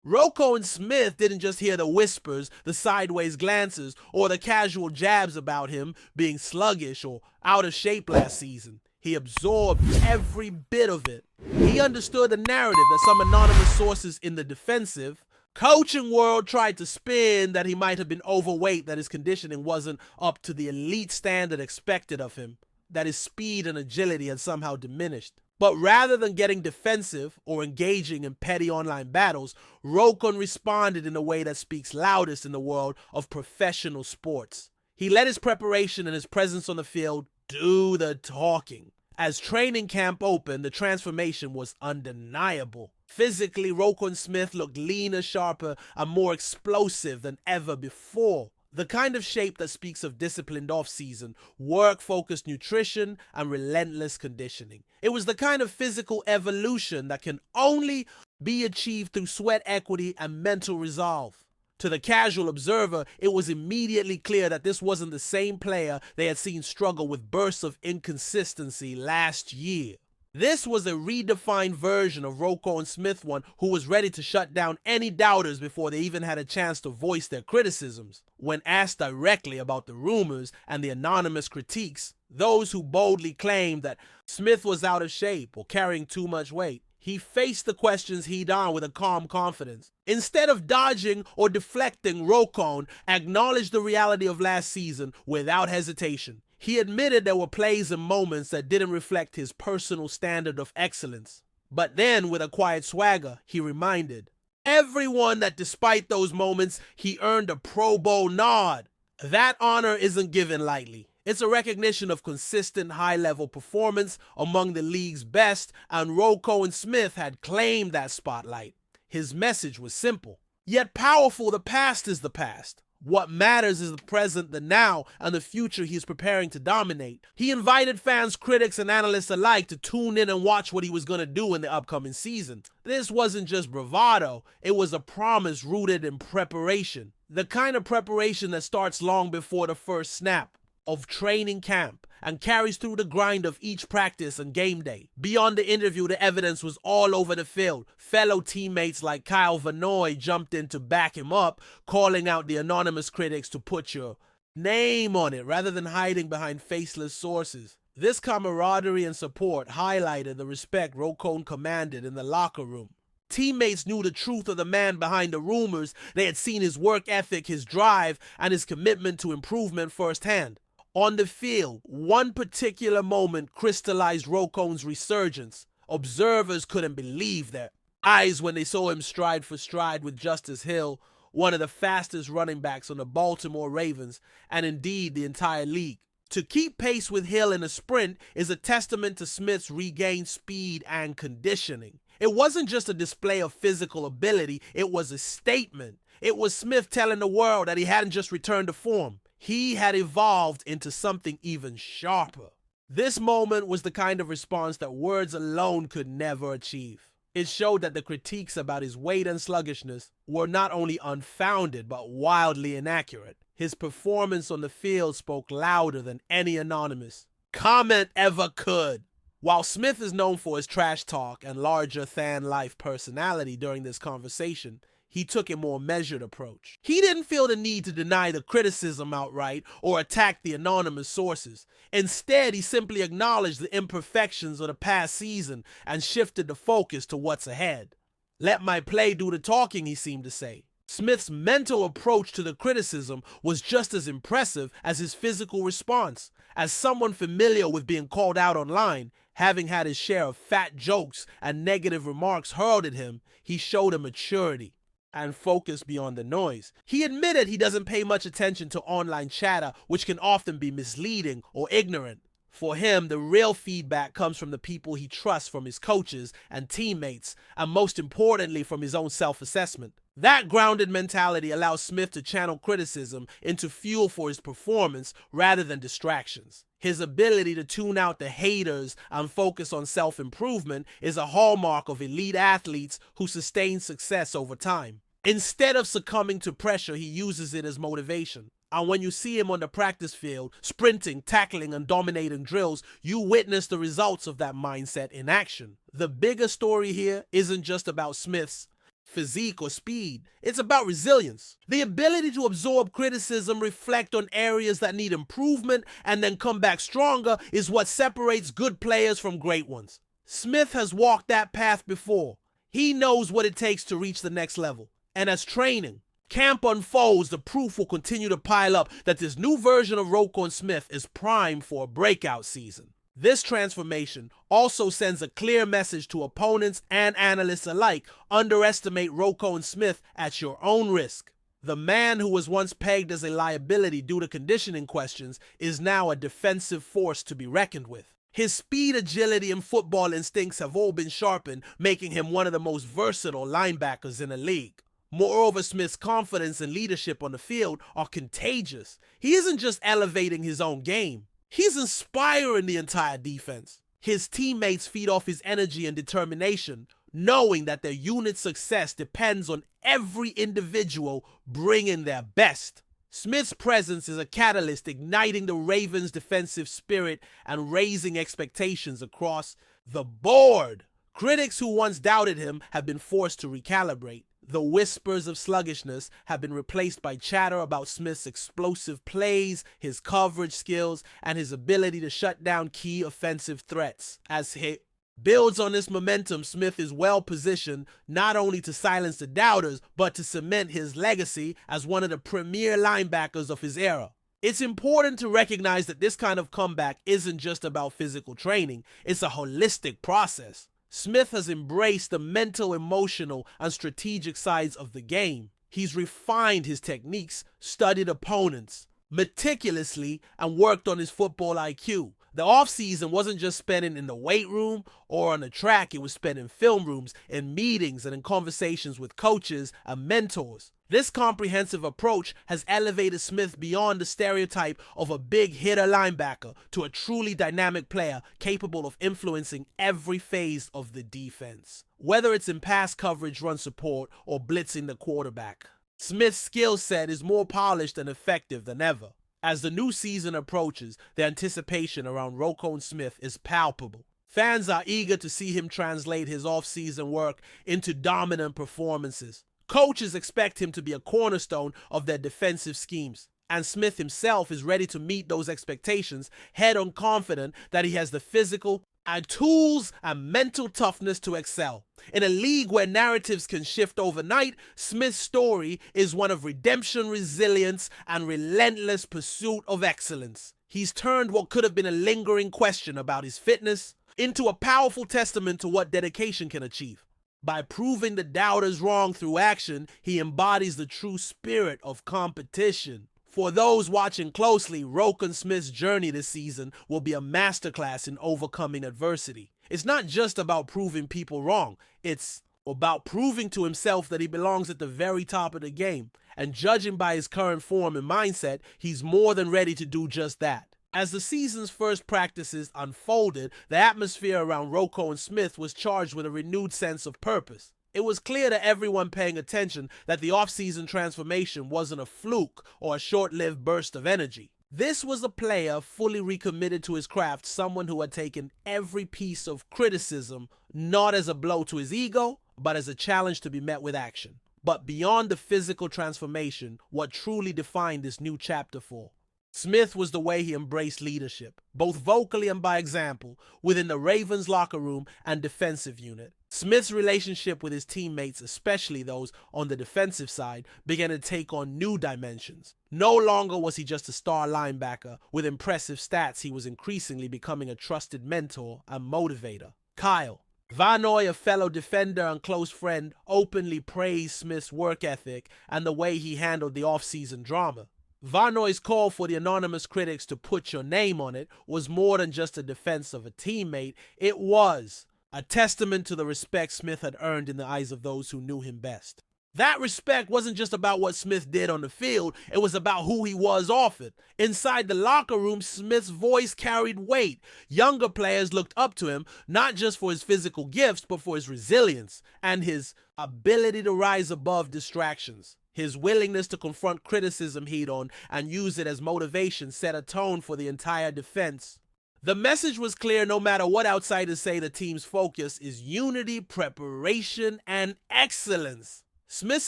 Rocco and Smith didn't just hear the whispers, the sideways glances, or the casual jabs about him being sluggish or out of shape last season. He absorbed every bit of it. He understood the narrative that some anonymous sources in the defensive coaching world tried to spin, that he might have been overweight, that his conditioning wasn't up to the elite standard expected of him, that his speed and agility had somehow diminished. But rather than getting defensive or engaging in petty online battles, Rokon responded in a way that speaks loudest in the world of professional sports. He let his preparation and his presence on the field do the talking. As training camp opened, the transformation was undeniable. Physically, Rokon Smith looked leaner, sharper, and more explosive than ever before. The kind of shape that speaks of disciplined off-season, work-focused nutrition, and relentless conditioning. It was the kind of physical evolution that can only be achieved through sweat equity and mental resolve. To the casual observer, it was immediately clear that this wasn't the same player they had seen struggle with bursts of inconsistency last year. This was a redefined version of Rokon Smith, one who was ready to shut down any doubters before they even had a chance to voice their criticisms. When asked directly about the rumors and the anonymous critiques, those who boldly claimed that Smith was out of shape or carrying too much weight, he faced the questions head-on with a calm confidence. Instead of dodging or deflecting, Rokon acknowledged the reality of last season without hesitation. He admitted there were plays and moments that didn't reflect his personal standard of excellence. But then, with a quiet swagger, he reminded everyone that despite those moments, he earned a Pro Bowl nod. That honor isn't given lightly. It's a recognition of consistent high-level performance among the league's best, and Rocco and Smith had claimed that spotlight. His message was simple, yet powerful. The past is the past. What matters is the present, the now, and the future he's preparing to dominate. He invited fans, critics, and analysts alike to tune in and watch what he was going to do in the upcoming season. This wasn't just bravado, it was a promise rooted in preparation. The kind of preparation that starts long before the first snap of training camp and carries through the grind of each practice and game day. Beyond the interview, the evidence was all over the field. Fellow teammates like Kyle Vanoy jumped in to back him up, calling out the anonymous critics to put your name on it rather than hiding behind faceless sources. This camaraderie and support highlighted the respect Rokon commanded in the locker room. Teammates knew the truth of the man behind the rumors. They had seen his work ethic, his drive, and his commitment to improvement firsthand. On the field, one particular moment crystallized Rokon's resurgence. Observers couldn't believe their eyes when they saw him stride for stride with Justice Hill, one of the fastest running backs on the Baltimore Ravens, and indeed the entire league. To keep pace with Hill in a sprint is a testament to Smith's regained speed and conditioning. It wasn't just a display of physical ability, it was a statement. It was Smith telling the world that he hadn't just returned to form. He had evolved into something even sharper. This moment was the kind of response that words alone could never achieve. It showed that the critiques about his weight and sluggishness were not only unfounded, but wildly inaccurate. His performance on the field spoke louder than any anonymous comment ever could. While Smith is known for his trash talk and larger-than-life personality during this conversation, he took a more measured approach. He didn't feel the need to deny the criticism outright or attack the anonymous sources. Instead, he simply acknowledged the imperfections of the past season and shifted the focus to what's ahead. Let my play do the talking, he seemed to say. Smith's mental approach to the criticism was just as impressive as his physical response. As someone familiar with being called out online, having had his share of fat jokes and negative remarks hurled at him, he showed a maturity and focus beyond the noise. He admitted he doesn't pay much attention to online chatter, which can often be misleading or ignorant. For him, the real feedback comes from the people he trusts, from his coaches and teammates, and most importantly, from his own self-assessment. That grounded mentality allows Smith to channel criticism into fuel for his performance rather than distractions. His ability to tune out the haters and focus on self-improvement is a hallmark of elite athletes who sustain success over time. Instead of succumbing to pressure, he uses it as motivation. And when you see him on the practice field, sprinting, tackling, and dominating drills, you witness the results of that mindset in action. The bigger story here isn't just about Smith's physique, or speed. It's about resilience. The ability to absorb criticism, reflect on areas that need improvement, and then come back stronger is what separates good players from great ones. Smith has walked that path before. He knows what it takes to reach the next level. And as training camp unfolds, the proof will continue to pile up that this new version of Roquan Smith is primed for a breakout season. This transformation also sends a clear message to opponents and analysts alike: underestimate Roquan Smith at your own risk. The man who was once pegged as a liability due to conditioning questions is now a defensive force to be reckoned with. His speed, agility, and football instincts have all been sharpened, making him one of the most versatile linebackers in the league. Moreover, Smith's confidence and leadership on the field are contagious. He isn't just elevating his own game, he's inspiring the entire defense. His teammates feed off his energy and determination, knowing that their unit's success depends on every individual bringing their best. Smith's presence is a catalyst, igniting the Ravens' defensive spirit and raising expectations across the board. Critics who once doubted him have been forced to recalibrate. The whispers of sluggishness have been replaced by chatter about Smith's explosive plays, his coverage skills, and his ability to shut down key offensive threats. As he builds on this momentum, Smith is well positioned not only to silence the doubters, but to cement his legacy as one of the premier linebackers of his era. It's important to recognize that this kind of comeback isn't just about physical training, it's a holistic process. Smith has embraced the mental, emotional, and strategic sides of the game. He's refined his techniques, studied opponents meticulously, and worked on his football IQ. The offseason wasn't just spent in the weight room or on the track, it was spent in film rooms, in meetings, and in conversations with coaches and mentors. This comprehensive approach has elevated Smith beyond the stereotype of a big hitter linebacker to a truly dynamic player capable of influencing every phase of the defense, whether it's in pass coverage, run support, or blitzing the quarterback. Smith's skill set is more polished and effective than ever. As the new season approaches, the anticipation around Roquan Smith is palpable. Fans are eager to see him translate his off-season work into dominant performances. Coaches expect him to be a cornerstone of their defensive schemes, and Smith himself is ready to meet those expectations head-on, confident that he has the physical and tools and mental toughness to excel. In a league where narratives can shift overnight, Smith's story is one of redemption, resilience, and relentless pursuit of excellence. He's turned what could have been a lingering question about his fitness into a powerful testament to what dedication can achieve. By proving the doubters wrong through action, he embodies the true spirit of competition. For those watching closely, Roquan Smith's journey this season will be a masterclass in overcoming adversity. It's not just about proving people wrong, it's about proving to himself that he belongs at the very top of the game. And judging by his current form and mindset, he's more than ready to do just that. As the season's first practices unfolded, the atmosphere around Roquan Smith was charged with a renewed sense of purpose. It was clear to everyone paying attention that the off-season transformation wasn't a fluke or a short-lived burst of energy. This was a player fully recommitted to his craft, someone who had taken every piece of criticism not as a blow to his ego, but as a challenge to be met with action. But beyond the physical transformation, what truly defined this new chapter for Smith was the way he embraced leadership, both vocally and by example, within the Ravens locker room and defensive unit. Smith's relationship with his teammates, especially those on the defensive side, began to take on new dimensions. No longer was he just a star linebacker with impressive stats, he was increasingly becoming a trusted mentor and motivator. Kyle Vanoy, a fellow defender and close friend, openly praised Smith's work ethic and the way he handled the off-season drama. Vanoy's call for the anonymous critics to put your name on it was more than just a defense of a teammate. It was a testament to the respect Smith had earned in the eyes of those who knew him best. That respect wasn't just about what Smith did on the field, it was about who he was off it. Inside the locker room, Smith's voice carried weight. Younger players looked up to him, not just for his physical gifts, but for his resilience and his ability to rise above distractions. His willingness to confront criticism head-on and use it as motivation set a tone for the entire defense. The message was clear no matter what outsiders say. The team's focus is unity, preparation, and excellence. Smith's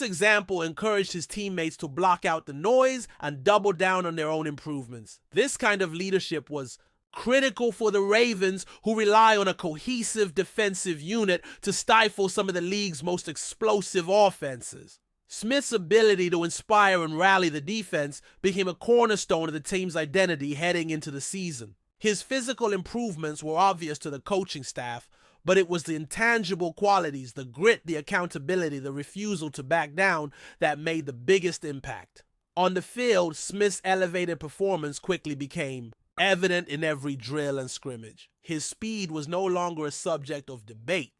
example encouraged his teammates to block out the noise and double down on their own improvements. This kind of leadership was critical for the Ravens, who rely on a cohesive defensive unit to stifle some of the league's most explosive offenses. Smith's ability to inspire and rally the defense became a cornerstone of the team's identity heading into the season. His physical improvements were obvious to the coaching staff, but it was the intangible qualities, the grit, the accountability, the refusal to back down that made the biggest impact. On the field, Smith's elevated performance quickly became evident in every drill and scrimmage. His speed was no longer a subject of debate.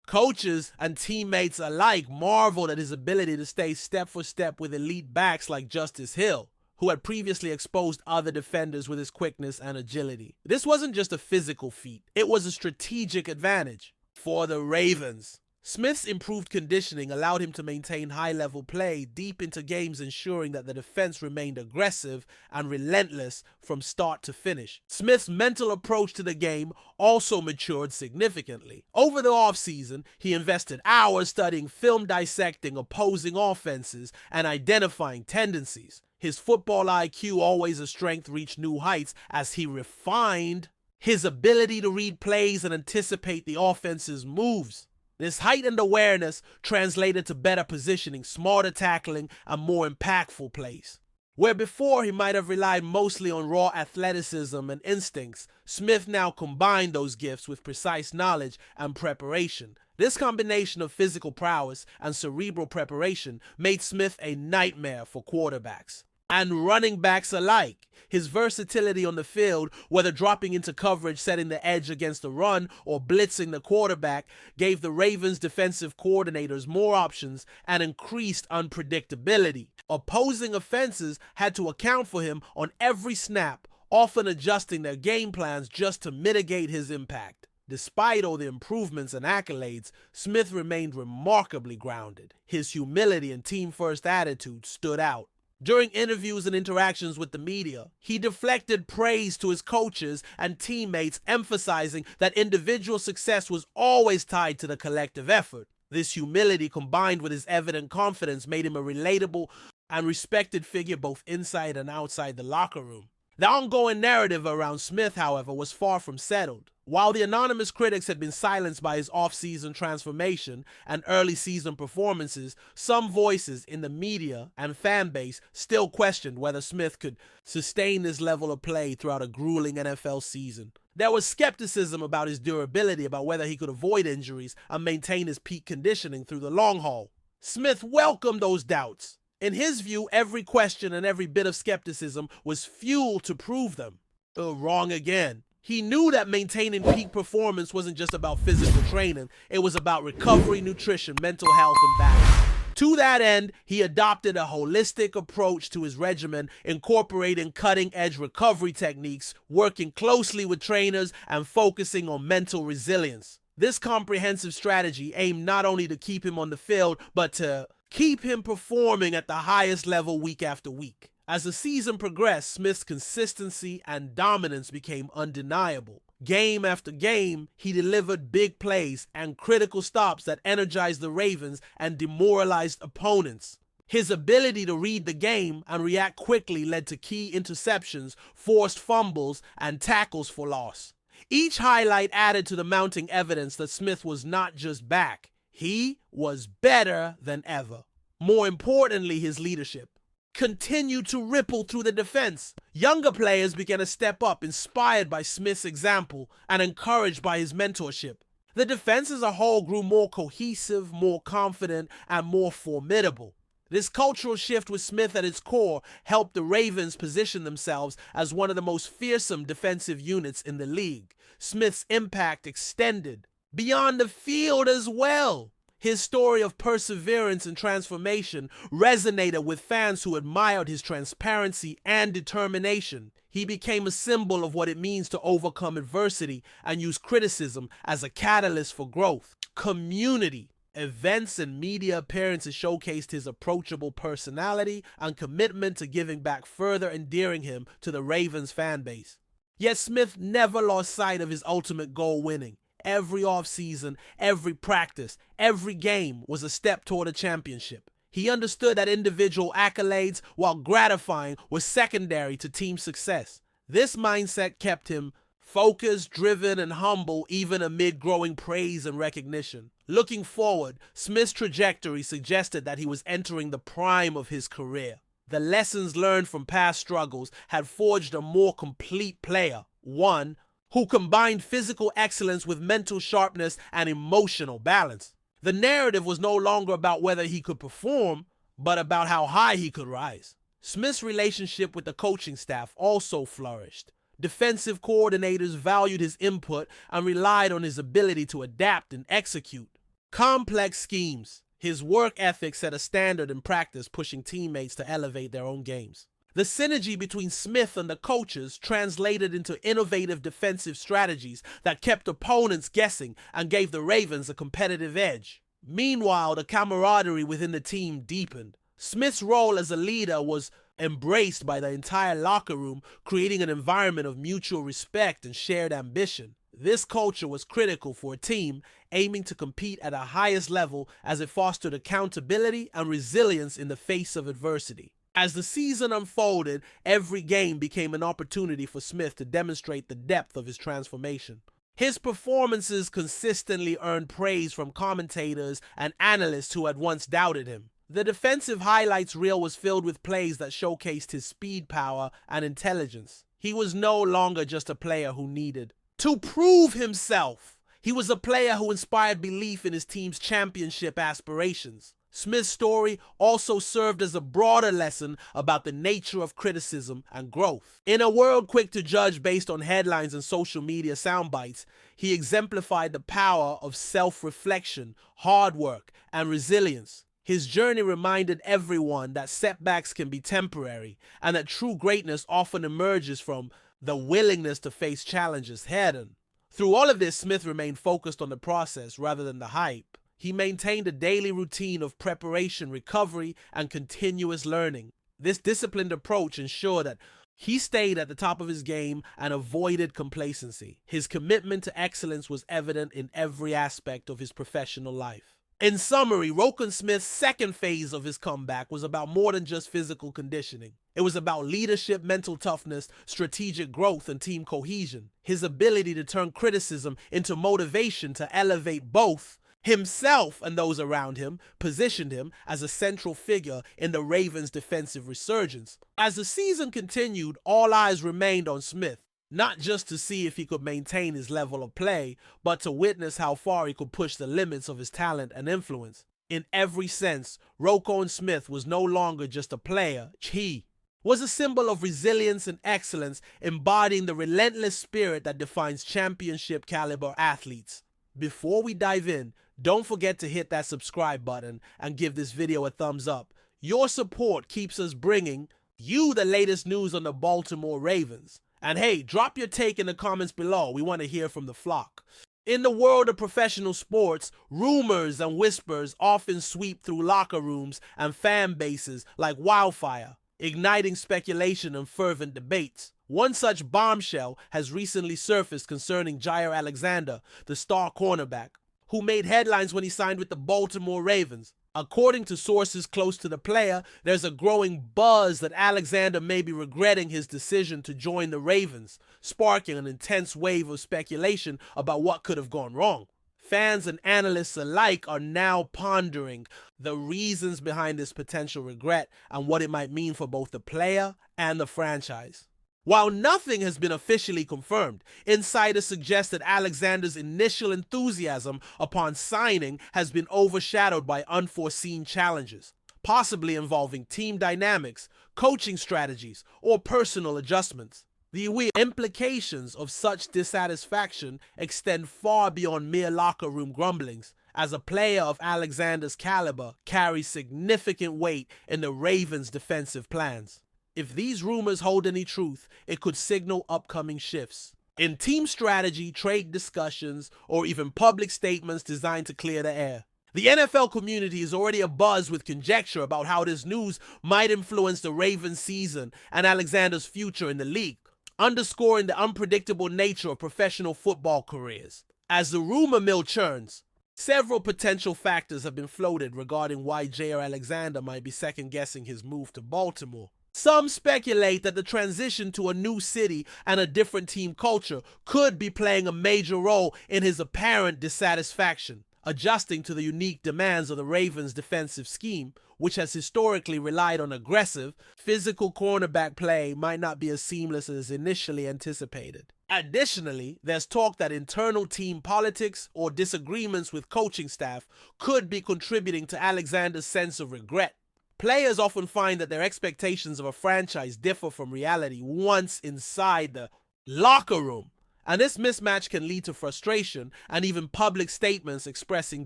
Coaches and teammates alike marveled at his ability to stay step for step with elite backs like Justice Hill, who had previously exposed other defenders with his quickness and agility. This wasn't just a physical feat, it was a strategic advantage for the Ravens. Smith's improved conditioning allowed him to maintain high-level play deep into games, ensuring that the defense remained aggressive and relentless from start to finish. Smith's mental approach to the game also matured significantly. Over the offseason, he invested hours studying film, dissecting opposing offenses and identifying tendencies. His football IQ, always a strength, reached new heights as he refined his ability to read plays and anticipate the offense's moves. This heightened awareness translated to better positioning, smarter tackling, and more impactful plays. Where before he might have relied mostly on raw athleticism and instincts, Smith now combined those gifts with precise knowledge and preparation. This combination of physical prowess and cerebral preparation made Smith a nightmare for quarterbacks and running backs alike. His versatility on the field, whether dropping into coverage, setting the edge against the run, or blitzing the quarterback, gave the Ravens' defensive coordinators more options and increased unpredictability. Opposing offenses had to account for him on every snap, often adjusting their game plans just to mitigate his impact. Despite all the improvements and accolades, Smith remained remarkably grounded. His humility and team-first attitude stood out. During interviews and interactions with the media, he deflected praise to his coaches and teammates, emphasizing that individual success was always tied to the collective effort. This humility, combined with his evident confidence, made him a relatable and respected figure both inside and outside the locker room. The ongoing narrative around Smith, however, was far from settled. While the anonymous critics had been silenced by his off-season transformation and early season performances, some voices in the media and fan base still questioned whether Smith could sustain this level of play throughout a grueling NFL season. There was skepticism about his durability, about whether he could avoid injuries and maintain his peak conditioning through the long haul. Smith welcomed those doubts. In his view, every question and every bit of skepticism was fuel to prove them. Wrong again. He knew that maintaining peak performance wasn't just about physical training, it was about recovery, nutrition, mental health, and balance. To that end, he adopted a holistic approach to his regimen, incorporating cutting-edge recovery techniques, working closely with trainers, and focusing on mental resilience. This comprehensive strategy aimed not only to keep him on the field, but to keep him performing at the highest level week after week. As the season progressed, Smith's consistency and dominance became undeniable. Game after game, he delivered big plays and critical stops that energized the Ravens and demoralized opponents. His ability to read the game and react quickly led to key interceptions, forced fumbles, and tackles for loss. Each highlight added to the mounting evidence that Smith was not just back, he was better than ever. More importantly, his leadership continued to ripple through the defense. Younger players began to step up, inspired by Smith's example and encouraged by his mentorship. The defense as a whole grew more cohesive, more confident, and more formidable. This cultural shift with Smith at its core helped the Ravens position themselves as one of the most fearsome defensive units in the league. Smith's impact extended beyond the field as well. His story of perseverance and transformation resonated with fans who admired his transparency and determination. He became a symbol of what it means to overcome adversity and use criticism as a catalyst for growth. Community, events, and media appearances showcased his approachable personality and commitment to giving back, further endearing him to the Ravens fan base. Yet Smith never lost sight of his ultimate goal: winning. Every offseason, every practice, every game was a step toward a championship. He understood that individual accolades, while gratifying, were secondary to team success. This mindset kept him focused, driven, and humble even amid growing praise and recognition. Looking forward, Smith's trajectory suggested that he was entering the prime of his career. The lessons learned from past struggles had forged a more complete player, one who combined physical excellence with mental sharpness and emotional balance. The narrative was no longer about whether he could perform, but about how high he could rise. Smith's relationship with the coaching staff also flourished. Defensive coordinators valued his input and relied on his ability to adapt and execute complex schemes. His work ethic set a standard in practice, pushing teammates to elevate their own games. The synergy between Smith and the coaches translated into innovative defensive strategies that kept opponents guessing and gave the Ravens a competitive edge. Meanwhile, the camaraderie within the team deepened. Smith's role as a leader was embraced by the entire locker room, creating an environment of mutual respect and shared ambition. This culture was critical for a team aiming to compete at the highest level, as it fostered accountability and resilience in the face of adversity. As the season unfolded, every game became an opportunity for Smith to demonstrate the depth of his transformation. His performances consistently earned praise from commentators and analysts who had once doubted him. The defensive highlights reel was filled with plays that showcased his speed, power, and intelligence. He was no longer just a player who needed to prove himself. He was a player who inspired belief in his team's championship aspirations. Smith's story also served as a broader lesson about the nature of criticism and growth. In a world quick to judge based on headlines and social media soundbites, he exemplified the power of self-reflection, hard work, and resilience. His journey reminded everyone that setbacks can be temporary and that true greatness often emerges from the willingness to face challenges head-on. Through all of this, Smith remained focused on the process rather than the hype. He maintained a daily routine of preparation, recovery, and continuous learning. This disciplined approach ensured that he stayed at the top of his game and avoided complacency. His commitment to excellence was evident in every aspect of his professional life. In summary, Roquan Smith's second phase of his comeback was about more than just physical conditioning. It was about leadership, mental toughness, strategic growth, and team cohesion. His ability to turn criticism into motivation to elevate both himself and those around him positioned him as a central figure in the Ravens' defensive resurgence. As the season continued, all eyes remained on Smith, not just to see if he could maintain his level of play, but to witness how far he could push the limits of his talent and influence. In every sense, Roquan Smith was no longer just a player. He was a symbol of resilience and excellence, embodying the relentless spirit that defines championship-caliber athletes. Before we dive in, don't forget to hit that subscribe button and give this video a thumbs up. Your support keeps us bringing you the latest news on the Baltimore Ravens. And hey, drop your take in the comments below. We want to hear from the flock. In the world of professional sports, rumors and whispers often sweep through locker rooms and fan bases like wildfire, igniting speculation and fervent debates. One such bombshell has recently surfaced concerning Jaire Alexander, the star cornerback, who made headlines when he signed with the Baltimore Ravens. According to sources close to the player, there's a growing buzz that Alexander may be regretting his decision to join the Ravens, sparking an intense wave of speculation about what could have gone wrong. Fans and analysts alike are now pondering the reasons behind this potential regret and what it might mean for both the player and the franchise. While nothing has been officially confirmed, insiders suggest that Alexander's initial enthusiasm upon signing has been overshadowed by unforeseen challenges, possibly involving team dynamics, coaching strategies, or personal adjustments. The implications of such dissatisfaction extend far beyond mere locker room grumblings, as a player of Alexander's caliber carries significant weight in the Ravens' defensive plans. If these rumors hold any truth, it could signal upcoming shifts in team strategy, trade discussions, or even public statements designed to clear the air. The NFL community is already abuzz with conjecture about how this news might influence the Ravens' season and Alexander's future in the league. underscoring the unpredictable nature of professional football careers. As the rumor mill churns, several potential factors have been floated regarding why Jaire Alexander might be second-guessing his move to Baltimore. Some speculate that the transition to a new city and a different team culture could be playing a major role in his apparent dissatisfaction. Adjusting to the unique demands of the Ravens' defensive scheme, which has historically relied on aggressive, physical cornerback play, might not be as seamless as initially anticipated. Additionally, there's talk that internal team politics or disagreements with coaching staff could be contributing to Alexander's sense of regret. Players often find that their expectations of a franchise differ from reality once inside the locker room, and this mismatch can lead to frustration and even public statements expressing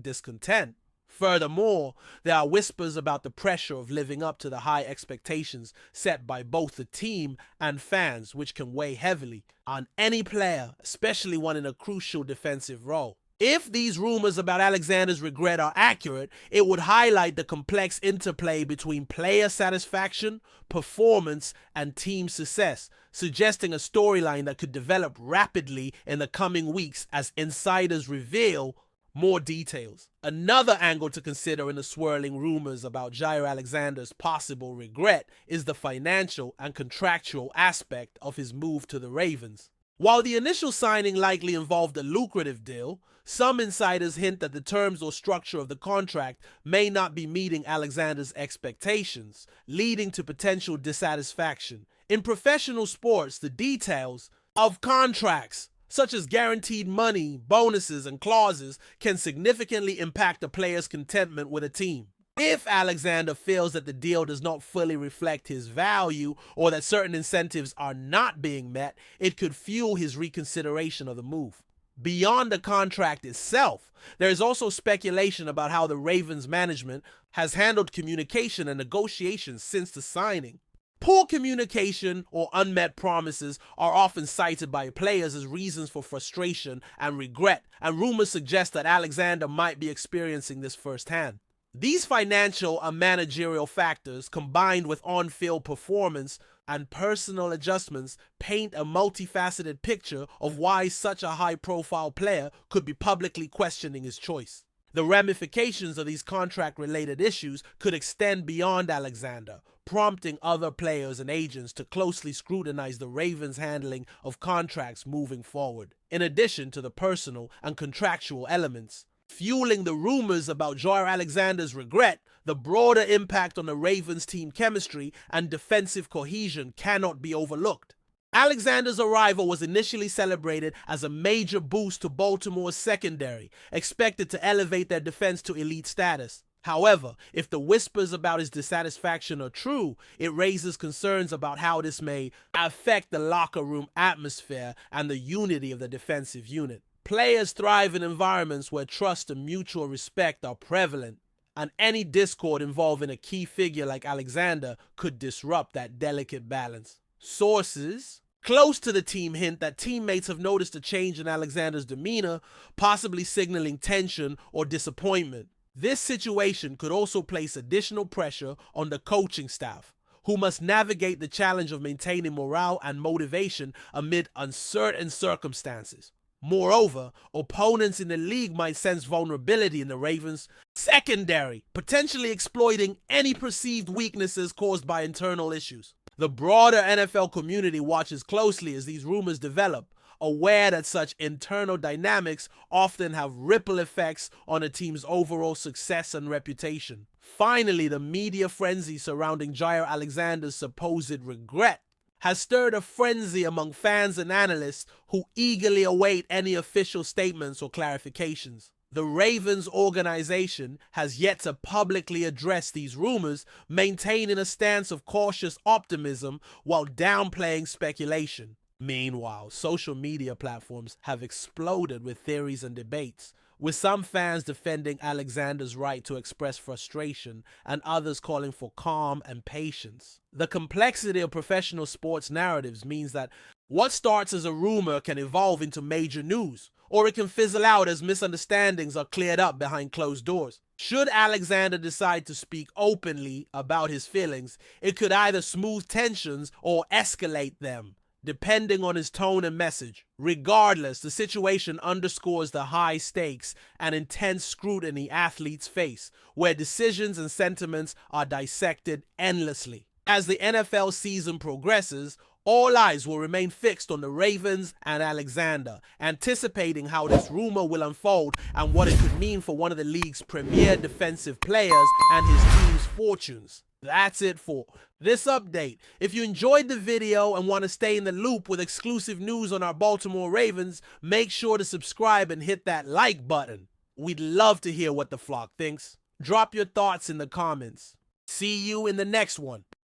discontent. Furthermore, there are whispers about the pressure of living up to the high expectations set by both the team and fans, which can weigh heavily on any player, especially one in a crucial defensive role. If these rumors about Alexander's regret are accurate, it would highlight the complex interplay between player satisfaction, performance, and team success, suggesting a storyline that could develop rapidly in the coming weeks as insiders reveal more details. Another angle to consider in the swirling rumors about Jaire Alexander's possible regret is the financial and contractual aspect of his move to the Ravens. While the initial signing likely involved a lucrative deal, some insiders hint that the terms or structure of the contract may not be meeting Alexander's expectations, leading to potential dissatisfaction. In professional sports, the details of contracts, such as guaranteed money, bonuses, and clauses, can significantly impact a player's contentment with a team. If Alexander feels that the deal does not fully reflect his value or that certain incentives are not being met, it could fuel his reconsideration of the move. Beyond the contract itself, there is also speculation about how the Ravens management has handled communication and negotiations since the signing. Poor communication or unmet promises are often cited by players as reasons for frustration and regret, and rumors suggest that Alexander might be experiencing this firsthand. These financial and managerial factors, combined with on-field performance and personal adjustments, paint a multifaceted picture of why such a high-profile player could be publicly questioning his choice. The ramifications of these contract-related issues could extend beyond Alexander, prompting other players and agents to closely scrutinize the Ravens' handling of contracts moving forward. In addition to the personal and contractual elements fueling the rumors about Jaire Alexander's regret, the broader impact on the Ravens' team chemistry and defensive cohesion cannot be overlooked. Alexander's arrival was initially celebrated as a major boost to Baltimore's secondary, expected to elevate their defense to elite status. However, if the whispers about his dissatisfaction are true, it raises concerns about how this may affect the locker room atmosphere and the unity of the defensive unit. Players thrive in environments where trust and mutual respect are prevalent, and any discord involving a key figure like Alexander could disrupt that delicate balance. Sources close to the team hint that teammates have noticed a change in Alexander's demeanor, possibly signaling tension or disappointment. This situation could also place additional pressure on the coaching staff, who must navigate the challenge of maintaining morale and motivation amid uncertain circumstances. Moreover, opponents in the league might sense vulnerability in the Ravens' secondary, potentially exploiting any perceived weaknesses caused by internal issues. The broader NFL community watches closely as these rumors develop, aware that such internal dynamics often have ripple effects on a team's overall success and reputation. Finally, the media frenzy surrounding Jaire Alexander's supposed regret has stirred a frenzy among fans and analysts who eagerly await any official statements or clarifications. The Ravens organization has yet to publicly address these rumors, maintaining a stance of cautious optimism while downplaying speculation. Meanwhile, social media platforms have exploded with theories and debates, with some fans defending Alexander's right to express frustration and others calling for calm and patience. The complexity of professional sports narratives means that what starts as a rumor can evolve into major news, or it can fizzle out as misunderstandings are cleared up behind closed doors. Should Alexander decide to speak openly about his feelings, it could either smooth tensions or escalate them, depending on his tone and message. Regardless, the situation underscores the high stakes and intense scrutiny athletes face, where decisions and sentiments are dissected endlessly. As the NFL season progresses, all eyes will remain fixed on the Ravens and Alexander, anticipating how this rumor will unfold and what it could mean for one of the league's premier defensive players and his team's fortunes. That's it for this update. If you enjoyed the video and want to stay in the loop with exclusive news on our Baltimore Ravens, make sure to subscribe and hit that like button. We'd love to hear what the flock thinks. Drop your thoughts in the comments. See you in the next one.